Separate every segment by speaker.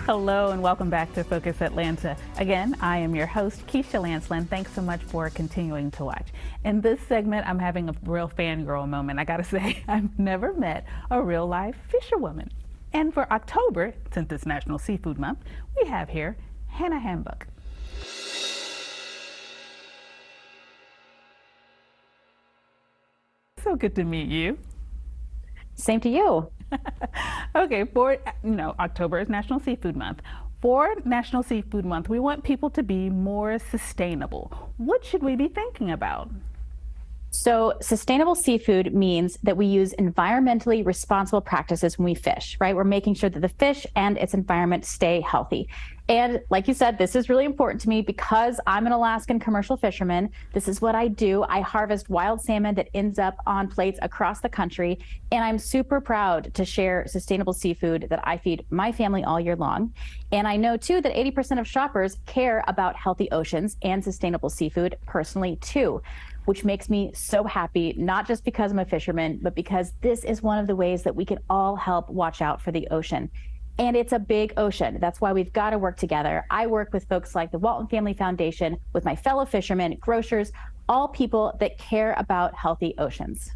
Speaker 1: Hello and welcome back to Focus Atlanta. Again, I am your host, Keisha Lancelin. Thanks so much for continuing to watch. In this segment, I'm having a real fangirl moment. I gotta say, I've never met a real life fisherwoman. And for October, since it's National Seafood Month, we have here Hannah Hambuck. So good to meet you.
Speaker 2: Same to you.
Speaker 1: Okay, for October is National Seafood Month. For National Seafood Month, we want people to be more sustainable. What should we be thinking about?
Speaker 2: So sustainable seafood means that we use environmentally responsible practices when we fish, right? We're making sure that the fish and its environment stay healthy. And like you said, this is really important to me because I'm an Alaskan commercial fisherman. This is what I do. I harvest wild salmon that ends up on plates across the country. And I'm super proud to share sustainable seafood that I feed my family all year long. And I know too that 80% of shoppers care about healthy oceans and sustainable seafood personally too, which makes me so happy, not just because I'm a fisherman, but because this is one of the ways that we can all help watch out for the ocean. And it's a big ocean. That's why we've got to work together. I work with folks like the Walton Family Foundation, with my fellow fishermen, grocers, all people that care about healthy oceans.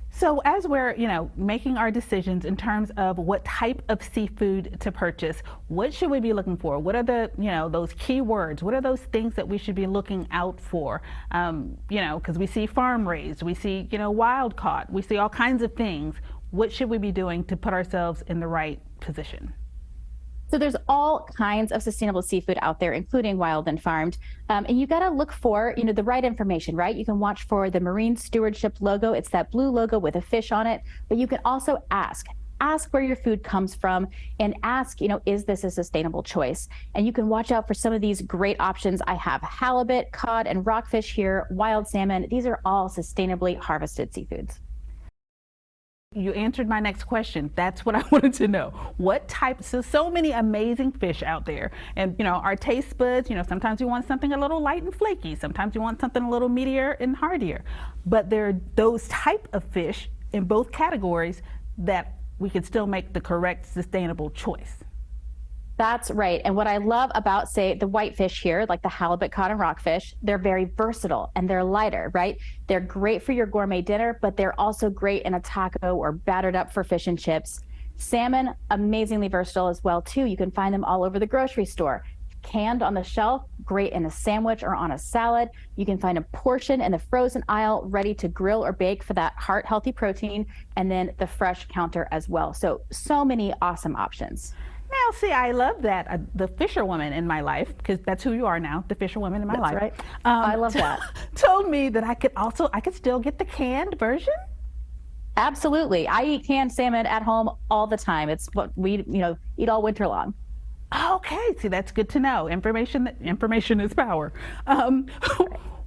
Speaker 1: So as we're, making our decisions in terms of what type of seafood to purchase, what should we be looking for? What are the, those key words? What are those things that we should be looking out for? Because we see farm raised, we see, wild caught, we see all kinds of things. What should we be doing to put ourselves in the right position?
Speaker 2: So there's all kinds of sustainable seafood out there, including wild and farmed. And you got to look for, the right information, right? You can watch for the Marine Stewardship logo. It's that blue logo with a fish on it. But you can also ask where your food comes from and ask, is this a sustainable choice? And you can watch out for some of these great options. I have halibut, cod, and rockfish here, wild salmon. These are all sustainably harvested seafoods.
Speaker 1: You answered my next question. That's what I wanted to know. What types of so many amazing fish out there. And, our taste buds, sometimes you want something a little light and flaky. Sometimes you want something a little meatier and heartier. But there are those type of fish in both categories that we can still make the correct sustainable choice.
Speaker 2: That's right. And what I love about, say, the whitefish here, like the halibut, cod, and rockfish, they're very versatile and they're lighter, right? They're great for your gourmet dinner, but they're also great in a taco or battered up for fish and chips. Salmon, amazingly versatile as well, too. You can find them all over the grocery store. Canned on the shelf, great in a sandwich or on a salad. You can find a portion in the frozen aisle ready to grill or bake for that heart-healthy protein, and then the fresh counter as well. So many awesome options.
Speaker 1: Now, see, I love that. The fisherwoman in my life, because that's who you are now, the fisherwoman in my life.
Speaker 2: That's right. I love that.
Speaker 1: Told me that I could still get the canned version.
Speaker 2: Absolutely. I eat canned salmon at home all the time. It's what we, eat all winter long.
Speaker 1: Okay, see, that's good to know. Information is power.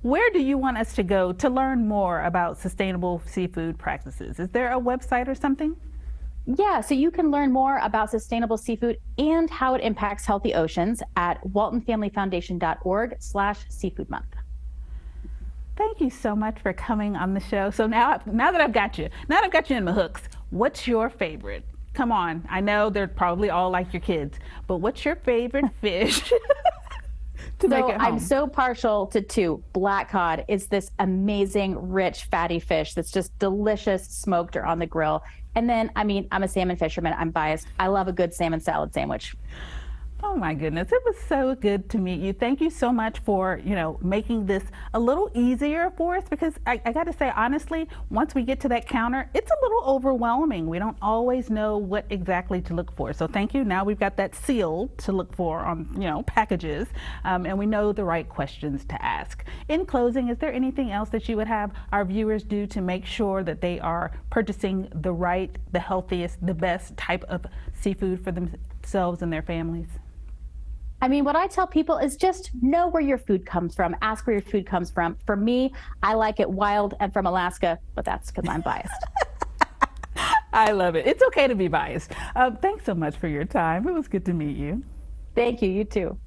Speaker 1: Where do you want us to go to learn more about sustainable seafood practices? Is there a website or something?
Speaker 2: Yeah, so you can learn more about sustainable seafood and how it impacts healthy oceans at waltonfamilyfoundation.org/seafood month.
Speaker 1: Thank you so much for coming on the show. So now that I've got you in the hooks, what's your favorite? Come on, I know they're probably all like your kids, but what's your favorite fish?
Speaker 2: I'm so partial to two. Black cod is this amazing, rich, fatty fish that's just delicious smoked or on the grill. And then, I'm a salmon fisherman. I'm biased. I love a good salmon salad sandwich.
Speaker 1: Oh my goodness, it was so good to meet you. Thank you so much for, making this a little easier for us, because I got to say, honestly, once we get to that counter, it's a little overwhelming. We don't always know what exactly to look for. So thank you. Now we've got that seal to look for on, packages, and we know the right questions to ask. In closing, is there anything else that you would have our viewers do to make sure that they are purchasing the right, the healthiest, the best type of seafood for themselves and their families?
Speaker 2: What I tell people is just know where your food comes from. Ask where your food comes from. For me, I like it wild and from Alaska, but that's because I'm biased.
Speaker 1: I love it. It's okay to be biased. Thanks so much for your time. It was good to meet you.
Speaker 2: Thank you. You too.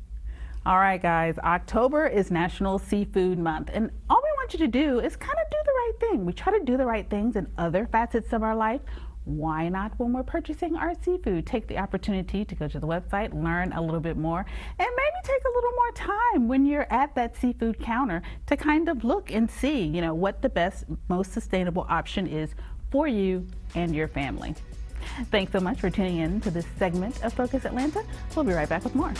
Speaker 1: All right, guys. October is National Seafood Month, and all we want you to do is kind of do the right thing. We try to do the right things in other facets of our life. Why not when we're purchasing our seafood? Take the opportunity to go to the website, learn a little bit more, and maybe take a little more time when you're at that seafood counter to kind of look and see, what the best, most sustainable option is for you and your family. Thanks so much for tuning in to this segment of Focus Atlanta. We'll be right back with more.